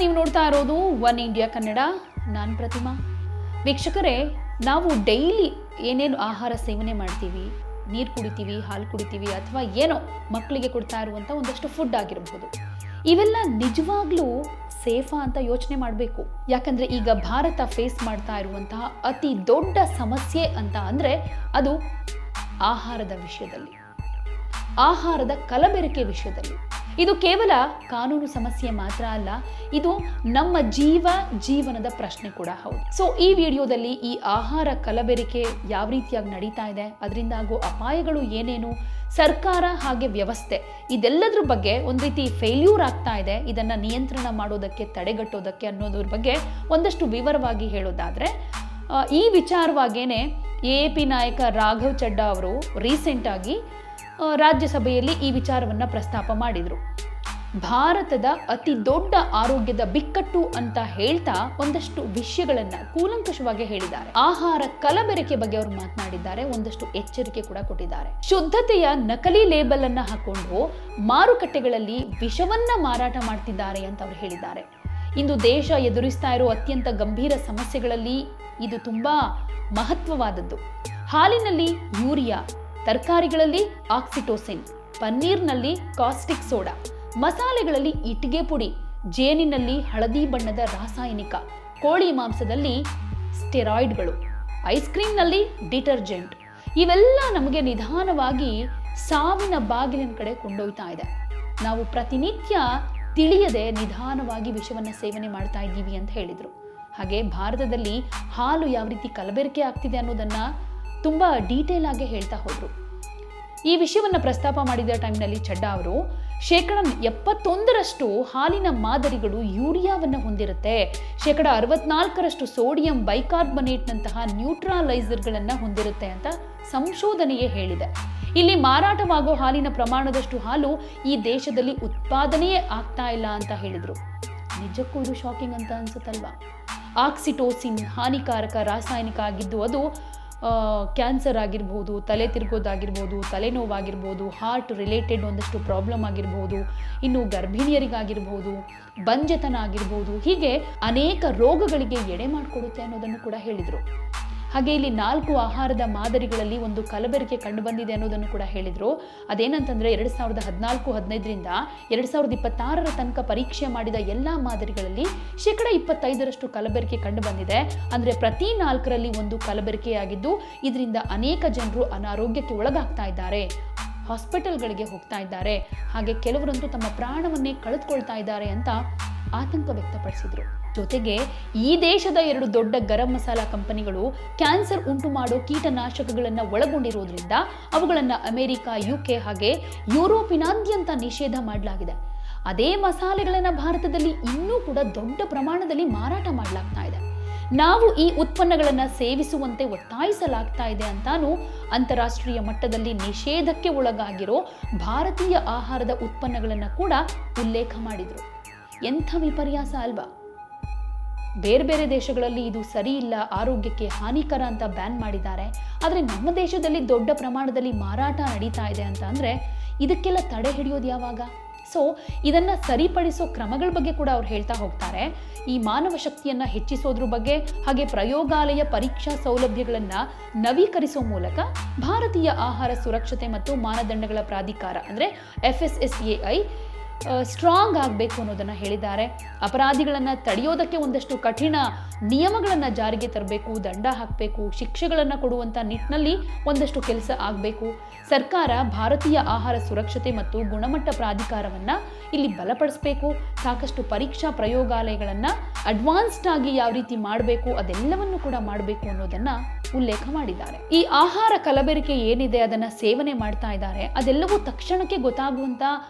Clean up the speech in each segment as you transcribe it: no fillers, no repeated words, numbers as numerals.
ನೀವು ನೋಡ್ತಾ ಇರೋದು ಒನ್ ಇಂಡಿಯಾ ಕನ್ನಡ. ನಾನು ಪ್ರತಿಮಾ. ವೀಕ್ಷಕರೇ, ನಾವು ಡೈಲಿ ಏನೇನು ಆಹಾರ ಸೇವನೆ ಮಾಡ್ತೀವಿ, ನೀರು ಕುಡಿತೀವಿ, ಹಾಲು ಕುಡಿತೀವಿ, ಅಥವಾ ಏನೋ ಮಕ್ಕಳಿಗೆ ಕೊಡ್ತಾ ಇರುವಂಥ ಒಂದಷ್ಟು ಫುಡ್ ಆಗಿರಬಹುದು, ಇವೆಲ್ಲ ನಿಜವಾಗ್ಲೂ ಸೇಫಾ ಅಂತ ಯೋಚನೆ ಮಾಡಬೇಕು. ಯಾಕಂದರೆ ಈಗ ಭಾರತ ಫೇಸ್ ಮಾಡ್ತಾ ಇರುವಂತಹ ಅತಿ ದೊಡ್ಡ ಸಮಸ್ಯೆ ಅಂತ ಅಂದರೆ ಅದು ಆಹಾರದ ವಿಷಯದಲ್ಲಿ, ಆಹಾರದ ಕಲಬೆರಕೆ ವಿಷಯದಲ್ಲಿ. ಇದು ಕೇವಲ ಕಾನೂನು ಸಮಸ್ಯೆ ಮಾತ್ರ ಅಲ್ಲ, ಇದು ನಮ್ಮ ಜೀವನದ ಪ್ರಶ್ನೆ ಕೂಡ ಹೌದು. ಸೊ ಈ ವಿಡಿಯೋದಲ್ಲಿ ಈ ಆಹಾರ ಕಲಬೆರಕೆ ಯಾವ ರೀತಿಯಾಗಿ ನಡೀತಾ ಇದೆ, ಅದರಿಂದ ಆಗೋ ಅಪಾಯಗಳು ಏನೇನು, ಸರ್ಕಾರ ಹಾಗೆ ವ್ಯವಸ್ಥೆ ಇದೆಲ್ಲದ್ರ ಬಗ್ಗೆ ಒಂದು ರೀತಿ ಫೇಲ್ಯೂರ್ ಆಗ್ತಾ ಇದೆ, ಇದನ್ನು ನಿಯಂತ್ರಣ ಮಾಡೋದಕ್ಕೆ, ತಡೆಗಟ್ಟೋದಕ್ಕೆ ಅನ್ನೋದ್ರ ಬಗ್ಗೆ ಒಂದಷ್ಟು ವಿವರವಾಗಿ ಹೇಳೋದಾದರೆ, ಈ ವಿಚಾರವಾಗೇನೆ AAP ನಾಯಕ ರಾಘವ್ ಚಡ್ಡಾ ಅವರು ರೀಸೆಂಟಾಗಿ ರಾಜ್ಯಸಭೆಯಲ್ಲಿ ಈ ವಿಚಾರವನ್ನು ಪ್ರಸ್ತಾಪ ಮಾಡಿದರು. ಭಾರತದ ಅತಿ ದೊಡ್ಡ ಆರೋಗ್ಯದ ಬಿಕ್ಕಟ್ಟು ಅಂತ ಹೇಳ್ತಾ ಒಂದಷ್ಟು ವಿಷಯಗಳನ್ನು ಕೂಲಂಕಷವಾಗಿ ಹೇಳಿದ್ದಾರೆ. ಆಹಾರ ಕಲಬೆರಕೆ ಬಗ್ಗೆ ಅವರು ಮಾತನಾಡಿದ್ದಾರೆ, ಒಂದಷ್ಟು ಎಚ್ಚರಿಕೆ ಕೂಡ ಕೊಟ್ಟಿದ್ದಾರೆ. ಶುದ್ಧತೆಯ ನಕಲಿ ಲೇಬಲ್ ಅನ್ನ ಹಾಕೊಂಡು ಮಾರುಕಟ್ಟೆಗಳಲ್ಲಿ ವಿಷವನ್ನ ಮಾರಾಟ ಮಾಡ್ತಿದ್ದಾರೆ ಅಂತ ಅವರು ಹೇಳಿದ್ದಾರೆ. ಇಂದು ದೇಶ ಎದುರಿಸ್ತಾ ಇರೋ ಅತ್ಯಂತ ಗಂಭೀರ ಸಮಸ್ಯೆಗಳಲ್ಲಿ ಇದು ತುಂಬಾ ಮಹತ್ವವಾದದ್ದು. ಹಾಲಿನಲ್ಲಿ ಯೂರಿಯಾ, ತರಕಾರಿಗಳಲ್ಲಿ ಆಕ್ಸಿಟೋಸಿನ್, ಪನ್ನೀರ್ನಲ್ಲಿ ಕಾಸ್ಟಿಕ್ ಸೋಡಾ, ಮಸಾಲೆಗಳಲ್ಲಿ ಇಟ್ಟಿಗೆ ಪುಡಿ, ಜೇನಿನಲ್ಲಿ ಹಳದಿ ಬಣ್ಣದ ರಾಸಾಯನಿಕ, ಕೋಳಿ ಮಾಂಸದಲ್ಲಿ ಸ್ಟೆರಾಯ್ಡ್ಗಳು, ಐಸ್ ಕ್ರೀಮ್ನಲ್ಲಿ ಡಿಟರ್ಜೆಂಟ್, ಇವೆಲ್ಲ ನಮಗೆ ನಿಧಾನವಾಗಿ ಸಾವಿನ ಬಾಗಿಲಿನ ಕಡೆ ಕೊಂಡೊಯ್ತಾ ಇದೆ. ನಾವು ಪ್ರತಿನಿತ್ಯ ತಿಳಿಯದೆ ನಿಧಾನವಾಗಿ ವಿಷವನ್ನು ಸೇವನೆ ಮಾಡ್ತಾ ಇದ್ದೀವಿ ಅಂತ ಹೇಳಿದರು. ಹಾಗೆ ಭಾರತದಲ್ಲಿ ಹಾಲು ಯಾವ ರೀತಿ ಕಲಬೆರಕೆ ಆಗ್ತಿದೆ ಅನ್ನೋದನ್ನ ತುಂಬ ಡೀಟೇಲ್ ಆಗಿ ಹೇಳ್ತಾ ಹೋದರು. ಈ ವಿಷಯವನ್ನು ಪ್ರಸ್ತಾಪ ಮಾಡಿದ ಟೈಮ್ನಲ್ಲಿ ಚಡ್ಡಾ ಅವರು 71% ಹಾಲಿನ ಮಾದರಿಗಳು ಯೂರಿಯಾವನ್ನು ಹೊಂದಿರುತ್ತೆ, 64% ಸೋಡಿಯಂ ಬೈಕಾರ್ಬನೇಟ್ನಂತಹ ನ್ಯೂಟ್ರಲೈಸರ್ಗಳನ್ನು ಹೊಂದಿರುತ್ತೆ ಅಂತ ಸಂಶೋಧನೆಯೇ ಹೇಳಿದೆ. ಇಲ್ಲಿ ಮಾರಾಟವಾಗೋ ಹಾಲಿನ ಪ್ರಮಾಣದಷ್ಟು ಹಾಲು ಈ ದೇಶದಲ್ಲಿ ಉತ್ಪಾದನೆಯೇ ಆಗ್ತಾ ಇಲ್ಲ ಅಂತ ಹೇಳಿದರು. ನಿಜಕ್ಕೂ ಇದು ಶಾಕಿಂಗ್ ಅಂತ ಅನ್ಸುತ್ತಲ್ವಾ? ಆಕ್ಸಿಟೋಸಿನ್ ಹಾನಿಕಾರಕ ರಾಸಾಯನಿಕ ಆಗಿದ್ದು ಅದು ಕ್ಯಾನ್ಸರ್ ಆಗಿರ್ಬೋದು, ತಲೆ ತಿರುಗೋದಾಗಿರ್ಬೋದು, ತಲೆನೋವಾಗಿರ್ಬೋದು, ಹಾರ್ಟ್ ರಿಲೇಟೆಡ್ ಒಂದಷ್ಟು ಪ್ರಾಬ್ಲಮ್ ಆಗಿರ್ಬೋದು, ಇನ್ನು ಗರ್ಭಿಣಿಯರಿಗಾಗಿರ್ಬೋದು, ಬಂಜೆತನ ಆಗಿರ್ಬೋದು, ಹೀಗೆ ಅನೇಕ ರೋಗಗಳಿಗೆ ಎಡೆ ಮಾಡಿಕೊಡುತ್ತೆ ಅನ್ನೋದನ್ನು ಕೂಡ ಹೇಳಿದರು. ಹಾಗೆ ಇಲ್ಲಿ 4 ಆಹಾರದ ಮಾದರಿಗಳಲ್ಲಿ ಒಂದು ಕಲಬೆರಕೆ ಕಂಡುಬಂದಿದೆ ಅನ್ನೋದನ್ನು ಕೂಡ ಹೇಳಿದರು. ಅದೇನಂತಂದರೆ 2014-15ರಿಂದ 2026 ತನಕ ಪರೀಕ್ಷೆ ಮಾಡಿದ ಎಲ್ಲ ಮಾದರಿಗಳಲ್ಲಿ 25% ಕಲಬೆರಕೆ ಕಂಡುಬಂದಿದೆ. ಅಂದರೆ ಪ್ರತಿ 4ರಲ್ಲಿ ಒಂದು ಕಲಬೆರಕೆಯಾಗಿದ್ದು ಇದರಿಂದ ಅನೇಕ ಜನರು ಅನಾರೋಗ್ಯಕ್ಕೆ ಒಳಗಾಗ್ತಾ ಇದ್ದಾರೆ, ಹಾಸ್ಪಿಟಲ್ಗಳಿಗೆ ಹೋಗ್ತಾ ಇದ್ದಾರೆ, ಹಾಗೆ ಕೆಲವರಂತೂ ತಮ್ಮ ಪ್ರಾಣವನ್ನೇ ಕಳೆದುಕೊಳ್ತಾ ಇದ್ದಾರೆ ಅಂತ ಆತಂಕ ವ್ಯಕ್ತಪಡಿಸಿದರು. ಜೊತೆಗೆ ಈ ದೇಶದ 2 ದೊಡ್ಡ ಗರಂ ಮಸಾಲಾ ಕಂಪನಿಗಳು ಕ್ಯಾನ್ಸರ್ ಉಂಟು ಮಾಡೋ ಕೀಟನಾಶಕಗಳನ್ನು ಒಳಗೊಂಡಿರೋದ್ರಿಂದ ಅವುಗಳನ್ನು ಅಮೆರಿಕ, UK ಹಾಗೆ ಯುರೋಪಿನಾದ್ಯಂತ ನಿಷೇಧ ಮಾಡಲಾಗಿದೆ. ಅದೇ ಮಸಾಲೆಗಳನ್ನು ಭಾರತದಲ್ಲಿ ಇನ್ನೂ ಕೂಡ ದೊಡ್ಡ ಪ್ರಮಾಣದಲ್ಲಿ ಮಾರಾಟ ಮಾಡಲಾಗ್ತಾ ಇದೆ. ನಾವು ಈ ಉತ್ಪನ್ನಗಳನ್ನು ಸೇವಿಸುವಂತೆ ಒತ್ತಾಯಿಸಲಾಗ್ತಾ ಇದೆ ಅಂತಾನು ಅಂತಾರಾಷ್ಟ್ರೀಯ ಮಟ್ಟದಲ್ಲಿ ನಿಷೇಧಕ್ಕೆ ಒಳಗಾಗಿರೋ ಭಾರತೀಯ ಆಹಾರದ ಉತ್ಪನ್ನಗಳನ್ನು ಕೂಡ ಉಲ್ಲೇಖ ಮಾಡಿದರು. ಎಂಥ ವಿಪರ್ಯಾಸ ಅಲ್ವಾ? ಬೇರೆ ಬೇರೆ ದೇಶಗಳಲ್ಲಿ ಇದು ಸರಿ ಇಲ್ಲ, ಆರೋಗ್ಯಕ್ಕೆ ಹಾನಿಕರ ಅಂತ ಬ್ಯಾನ್ ಮಾಡಿದ್ದಾರೆ. ಆದರೆ ನಮ್ಮ ದೇಶದಲ್ಲಿ ದೊಡ್ಡ ಪ್ರಮಾಣದಲ್ಲಿ ಮಾರಾಟ ನಡೀತಾ ಇದೆ ಅಂತ ಅಂದರೆ ಇದಕ್ಕೆಲ್ಲ ತಡೆ ಹಿಡಿಯೋದು ಯಾವಾಗ? ಸೊ ಇದನ್ನು ಸರಿಪಡಿಸೋ ಕ್ರಮಗಳ ಬಗ್ಗೆ ಕೂಡ ಅವ್ರು ಹೇಳ್ತಾ ಹೋಗ್ತಾರೆ. ಈ ಮಾನವ ಶಕ್ತಿಯನ್ನು ಹೆಚ್ಚಿಸೋದ್ರ ಬಗ್ಗೆ, ಹಾಗೆ ಪ್ರಯೋಗಾಲಯ ಪರೀಕ್ಷಾ ಸೌಲಭ್ಯಗಳನ್ನು ನವೀಕರಿಸೋ ಮೂಲಕ ಭಾರತೀಯ ಆಹಾರ ಸುರಕ್ಷತೆ ಮತ್ತು ಮಾನದಂಡಗಳ ಪ್ರಾಧಿಕಾರ ಅಂದರೆ FSSAI ಸ್ಟ್ರಾಂಗ್ ಆಗಬೇಕು ಅನ್ನೋದನ್ನು ಹೇಳಿದ್ದಾರೆ. ಅಪರಾಧಿಗಳನ್ನು ತಡೆಯೋದಕ್ಕೆ ಒಂದಷ್ಟು ಕಠಿಣ ನಿಯಮಗಳನ್ನು ಜಾರಿಗೆ ತರಬೇಕು, ದಂಡ ಹಾಕಬೇಕು, ಶಿಕ್ಷೆಗಳನ್ನು ಕೊಡುವಂಥ ನಿಟ್ಟಿನಲ್ಲಿ ಒಂದಷ್ಟು ಕೆಲಸ ಆಗಬೇಕು. ಸರ್ಕಾರ ಭಾರತೀಯ ಆಹಾರ ಸುರಕ್ಷತೆ ಮತ್ತು ಗುಣಮಟ್ಟ ಪ್ರಾಧಿಕಾರವನ್ನು ಇಲ್ಲಿ ಬಲಪಡಿಸಬೇಕು. ಸಾಕಷ್ಟು ಪರೀಕ್ಷಾ ಪ್ರಯೋಗಾಲಯಗಳನ್ನು ಅಡ್ವಾನ್ಸ್ಡ್ ಆಗಿ ಯಾವ ರೀತಿ ಮಾಡಬೇಕು ಅದೆಲ್ಲವನ್ನು ಕೂಡ ಮಾಡಬೇಕು ಅನ್ನೋದನ್ನು ಉಲ್ಲೇಖ ಮಾಡಿದ್ದಾರೆ. ಈ ಆಹಾರ ಕಲಬೆರಕೆ ಏನಿದೆ ಅದನ್ನು ಸೇವನೆ ಮಾಡ್ತಾ ಇದ್ದಾರೆ, ಅದೆಲ್ಲವೂ ತಕ್ಷಣಕ್ಕೆ ಗೊತ್ತಾಗುವಂಥ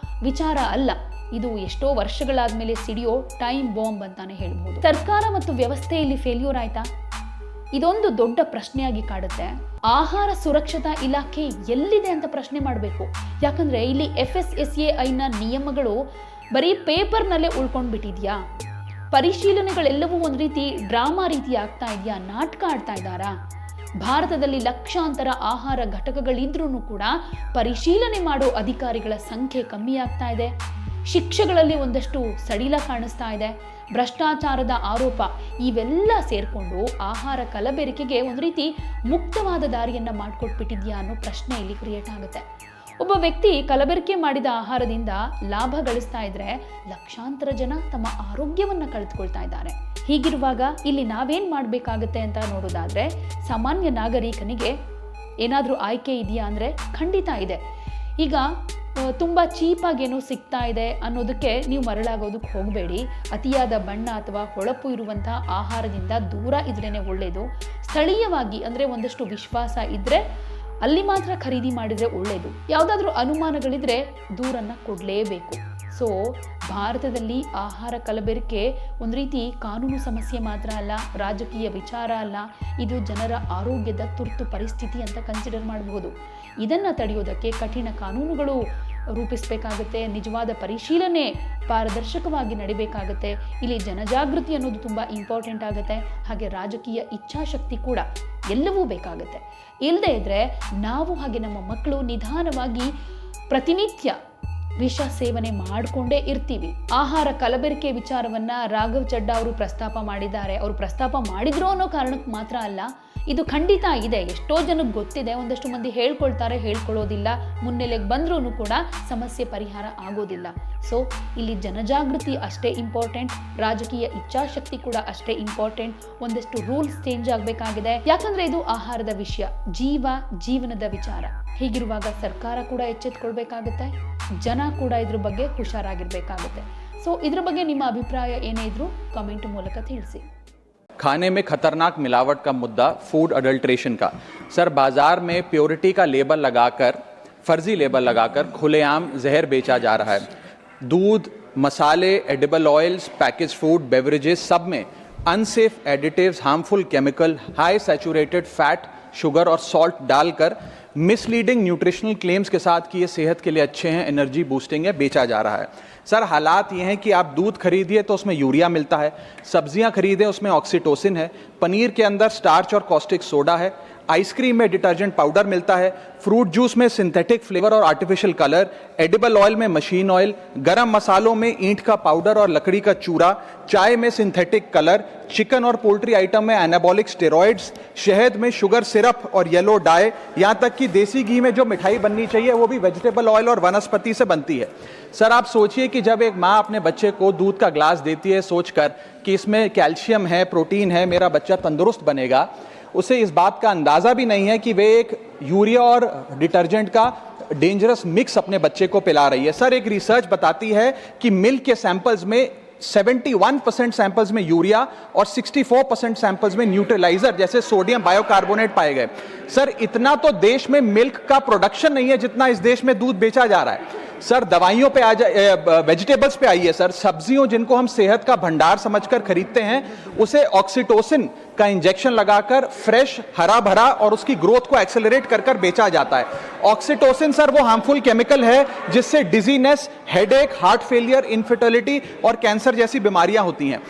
ವಿಚಾರ ಅಲ್ಲ. ಇದು ಎಷ್ಟೋ ವರ್ಷಗಳಾದ್ಮೇಲೆ ಸಿಡಿಯೋ ಟೈಮ್ ಬಾಂಬ್ ಅಂತಾನೆ ಹೇಳ್ಬೋದು. ಸರ್ಕಾರ ಮತ್ತು ವ್ಯವಸ್ಥೆಯಲ್ಲಿ ಫೇಲ್ಯೂರ್ ಆಯ್ತಾ? ಇದೊಂದು ದೊಡ್ಡ ಪ್ರಶ್ನೆಯಾಗಿ ಕಾಡುತ್ತೆ. ಆಹಾರ ಸುರಕ್ಷತಾ ಇಲಾಖೆ ಎಲ್ಲಿದೆ ಅಂತ ಪ್ರಶ್ನೆ ಮಾಡಬೇಕು. ಯಾಕಂದ್ರೆ ಇಲ್ಲಿ FSSAIನ ನಿಯಮಗಳು ಬರೀ ಪೇಪರ್ನಲ್ಲೇ ಉಳ್ಕೊಂಡು ಬಿಟ್ಟಿದ್ಯಾ? ಪರಿಶೀಲನೆಗಳೆಲ್ಲವೂ ಒಂದು ರೀತಿ ಡ್ರಾಮಾ ರೀತಿ ಆಗ್ತಾ ಇದೆಯಾ? ನಾಟಕ ಆಡ್ತಾ ಇದ್ದಾರಾ? ಭಾರತದಲ್ಲಿ ಲಕ್ಷಾಂತರ ಆಹಾರ ಘಟಕಗಳಿದ್ರೂ ಕೂಡ ಪರಿಶೀಲನೆ ಮಾಡೋ ಅಧಿಕಾರಿಗಳ ಸಂಖ್ಯೆ ಕಮ್ಮಿ ಆಗ್ತಾ ಇದೆ. ಶಿಕ್ಷೆಗಳಲ್ಲಿ ಒಂದಷ್ಟು ಸಡಿಲ ಕಾಣಿಸ್ತಾ ಇದೆ, ಭ್ರಷ್ಟಾಚಾರದ ಆರೋಪ, ಇವೆಲ್ಲ ಸೇರ್ಕೊಂಡು ಆಹಾರ ಕಲಬೆರಕೆಗೆ ಒಂದು ರೀತಿ ಮುಕ್ತವಾದ ದಾರಿಯನ್ನ ಮಾಡಿಕೊಟ್ಬಿಟ್ಟಿದ್ಯಾ ಅನ್ನೋ ಪ್ರಶ್ನೆ ಇಲ್ಲಿ ಕ್ರಿಯೇಟ್ ಆಗುತ್ತೆ. ಒಬ್ಬ ವ್ಯಕ್ತಿ ಕಲಬೆರಕೆ ಮಾಡಿದ ಆಹಾರದಿಂದ ಲಾಭ ಗಳಿಸ್ತಾ ಇದ್ರೆ ಲಕ್ಷಾಂತರ ಜನ ತಮ್ಮ ಆರೋಗ್ಯವನ್ನ ಕಳೆದುಕೊಳ್ತಾ ಇದ್ದಾರೆ. ಹೀಗಿರುವಾಗ ಇಲ್ಲಿ ನಾವೇನ್ ಮಾಡ್ಬೇಕಾಗತ್ತೆ ಅಂತ ನೋಡೋದಾದ್ರೆ, ಸಾಮಾನ್ಯ ನಾಗರಿಕನಿಗೆ ಏನಾದ್ರೂ ಆಯ್ಕೆ ಇದೆಯಾ ಅಂದ್ರೆ ಖಂಡಿತ ಇದೆ. ಈಗ ತುಂಬ ಚೀಪಾಗಿ ಏನೋ ಸಿಗ್ತಾ ಇದೆ ಅನ್ನೋದಕ್ಕೆ ನೀವು ಮರಳಾಗೋದಕ್ಕೆ ಹೋಗಬೇಡಿ. ಅತಿಯಾದ ಬಣ್ಣ ಅಥವಾ ಹೊಳಪು ಇರುವಂತಹ ಆಹಾರದಿಂದ ದೂರ ಇದ್ರೇನೆ ಒಳ್ಳೆಯದು. ಸ್ಥಳೀಯವಾಗಿ ಅಂದರೆ ಒಂದಷ್ಟು ವಿಶ್ವಾಸ ಇದ್ದರೆ ಅಲ್ಲಿ ಮಾತ್ರ ಖರೀದಿ ಮಾಡಿದರೆ ಒಳ್ಳೆಯದು. ಯಾವುದಾದ್ರೂ ಅನುಮಾನಗಳಿದ್ರೆ ದೂರನ್ನು ಕೊಡಲೇಬೇಕು. ಸೊ ಭಾರತದಲ್ಲಿ ಆಹಾರ ಕಲಬೆರಕೆ ಒಂದು ರೀತಿ ಕಾನೂನು ಸಮಸ್ಯೆ ಮಾತ್ರ ಅಲ್ಲ, ರಾಜಕೀಯ ವಿಚಾರ ಅಲ್ಲ, ಇದು ಜನರ ಆರೋಗ್ಯದ ತುರ್ತು ಪರಿಸ್ಥಿತಿ ಅಂತ ಕನ್ಸಿಡರ್ ಮಾಡಬಹುದು. ಇದನ್ನು ತಡೆಯೋದಕ್ಕೆ ಕಠಿಣ ಕಾನೂನುಗಳು ರೂಪಿಸಬೇಕಾಗುತ್ತೆ, ನಿಜವಾದ ಪರಿಶೀಲನೆ ಪಾರದರ್ಶಕವಾಗಿ ನಡಿಬೇಕಾಗುತ್ತೆ. ಇಲ್ಲಿ ಜನಜಾಗೃತಿ ಅನ್ನೋದು ತುಂಬ ಇಂಪಾರ್ಟೆಂಟ್ ಆಗುತ್ತೆ. ಹಾಗೆ ರಾಜಕೀಯ ಇಚ್ಛಾಶಕ್ತಿ ಕೂಡ ಎಲ್ಲವೂ ಬೇಕಾಗುತ್ತೆ. ಇಲ್ಲದೇ ಇದ್ದರೆ ನಾವು ಹಾಗೆ ನಮ್ಮ ಮಕ್ಕಳು ನಿಧಾನವಾಗಿ ಪ್ರತಿನಿತ್ಯ ವಿಷ ಸೇವನೆ ಮಾಡಿಕೊಂಡೇ ಇರ್ತೀವಿ. ಆಹಾರ ಕಲಬೆರಕೆ ವಿಚಾರವನ್ನ ರಾಘವ್ ಚಡ್ಡಾ ಅವರು ಪ್ರಸ್ತಾಪ ಮಾಡಿದ್ದಾರೆ. ಅವರು ಪ್ರಸ್ತಾಪ ಮಾಡಿದ್ರು ಅನ್ನೋ ಕಾರಣಕ್ಕೆ ಮಾತ್ರ ಅಲ್ಲ, ಇದು ಖಂಡಿತ ಇದೆ, ಎಷ್ಟೋ ಜನಕ್ಕೆ ಗೊತ್ತಿದೆ. ಒಂದಷ್ಟು ಮಂದಿ ಹೇಳ್ಕೊಳ್ತಾರೆ, ಹೇಳ್ಕೊಳ್ಳೋದಿಲ್ಲ, ಮುನ್ನೆಲೆಗೆ ಬಂದ್ರೂ ಕೂಡ ಸಮಸ್ಯೆ ಪರಿಹಾರ ಆಗೋದಿಲ್ಲ. ಸೊ ಇಲ್ಲಿ ಜನಜಾಗೃತಿ ಅಷ್ಟೇ ಇಂಪಾರ್ಟೆಂಟ್, ರಾಜಕೀಯ ಇಚ್ಛಾಶಕ್ತಿ ಕೂಡ ಅಷ್ಟೇ ಇಂಪಾರ್ಟೆಂಟ್. ಒಂದಷ್ಟು ರೂಲ್ಸ್ ಚೇಂಜ್ ಆಗಬೇಕಾಗಿದೆ, ಯಾಕಂದ್ರೆ ಇದು ಆಹಾರದ ವಿಷಯ, ಜೀವನದ ವಿಚಾರ. ಹೀಗಿರುವಾಗ ಸರ್ಕಾರ ಕೂಡ ಎಚ್ಚೆತ್ತುಕೊಳ್ಬೇಕಾಗುತ್ತೆ, ಜನ ಕೂಡ ಇದ್ರ ಬಗ್ಗೆ ಹುಷಾರಾಗಿರ್ಬೇಕಾಗುತ್ತೆ. ಸೊ ಇದ್ರ ಬಗ್ಗೆ ನಿಮ್ಮ ಅಭಿಪ್ರಾಯ ಏನೇ ಇದ್ರೂ ಕಮೆಂಟ್ ಮೂಲಕ ತಿಳಿಸಿ. खाने में खतरनाक मिलावट का मुद्दा फूड अडल्ट्रेशन का। सर बाजार में प्योरिटी का लेबल लगाकर, फर्जी लेबल लगाकर खुलेआम जहर बेचा जा रहा है। दूध, मसाले, edible oils, package food, beverages सब में unsafe additives, harmful chemical, high saturated fat, sugar और सॉल्ट डालकर मिसलीडिंग न्यूट्रिशनल क्लेम्स के साथ कि ये सेहत के लिए अच्छे हैं, एनर्जी बूस्टिंग है, बेचा जा रहा है। सर हालात ये हैं कि आप दूध खरीदिए तो उसमें यूरिया मिलता है, सब्जियां खरीदें उसमें ऑक्सीटोसिन है, पनीर के अंदर स्टार्च और कॉस्टिक सोडा है, आइसक्रीम में डिटर्जेंट पाउडर मिलता है, फ्रूट जूस में सिंथेटिक फ्लेवर और आर्टिफिशियल कलर, एडिबल ऑयल में मशीन ऑयल, गरम मसालों में ईंट का पाउडर और लकड़ी का चूरा, चाय में सिंथेटिक कलर, चिकन और पोल्ट्री आइटम में एनाबॉलिक स्टेरॉइड्स, शहद में शुगर सिरप और येलो डाई, यहाँ तक कि देसी घी में जो मिठाई बननी चाहिए वो भी वेजिटेबल ऑयल और वनस्पति से बनती है। सर आप सोचिए कि जब एक माँ अपने बच्चे को दूध का ग्लास देती है सोचकर कि इसमें कैल्शियम है, प्रोटीन है, मेरा बच्चा तंदुरुस्त बनेगा, उसे इस बात का अंदाज़ा भी नहीं है कि वे एक यूरिया और डिटर्जेंट का डेंजरस मिक्स अपने बच्चे को पिला रही है। सर एक रिसर्च बताती है कि मिल्क के सैंपल्स में 71% सैंपल्स में यूरिया और 64% सैंपल्स में न्यूट्रलाइजर जैसे सोडियम बायोकार्बोनेट पाए गए। सर इतना तो देश में मिल्क का प्रोडक्शन नहीं है जितना इस देश में दूध बेचा जा रहा है। सर दवाइयों पे वेजिटेबल्स पे आइए सर, सब्जियों जिनको हम सेहत का भंडार समझकर खरीदते हैं उसे ऑक्सीटोसिन का इंजेक्शन लगाकर फ्रेश हरा भरा और उसकी ग्रोथ को एक्सेलरेट कर कर बेचा जाता है। ऑक्सीटोसिन सर वो हार्मफुल केमिकल है जिससे dizziness, headache, heart failure, infertility और कैंसर जैसी बीमारियां होती हैं।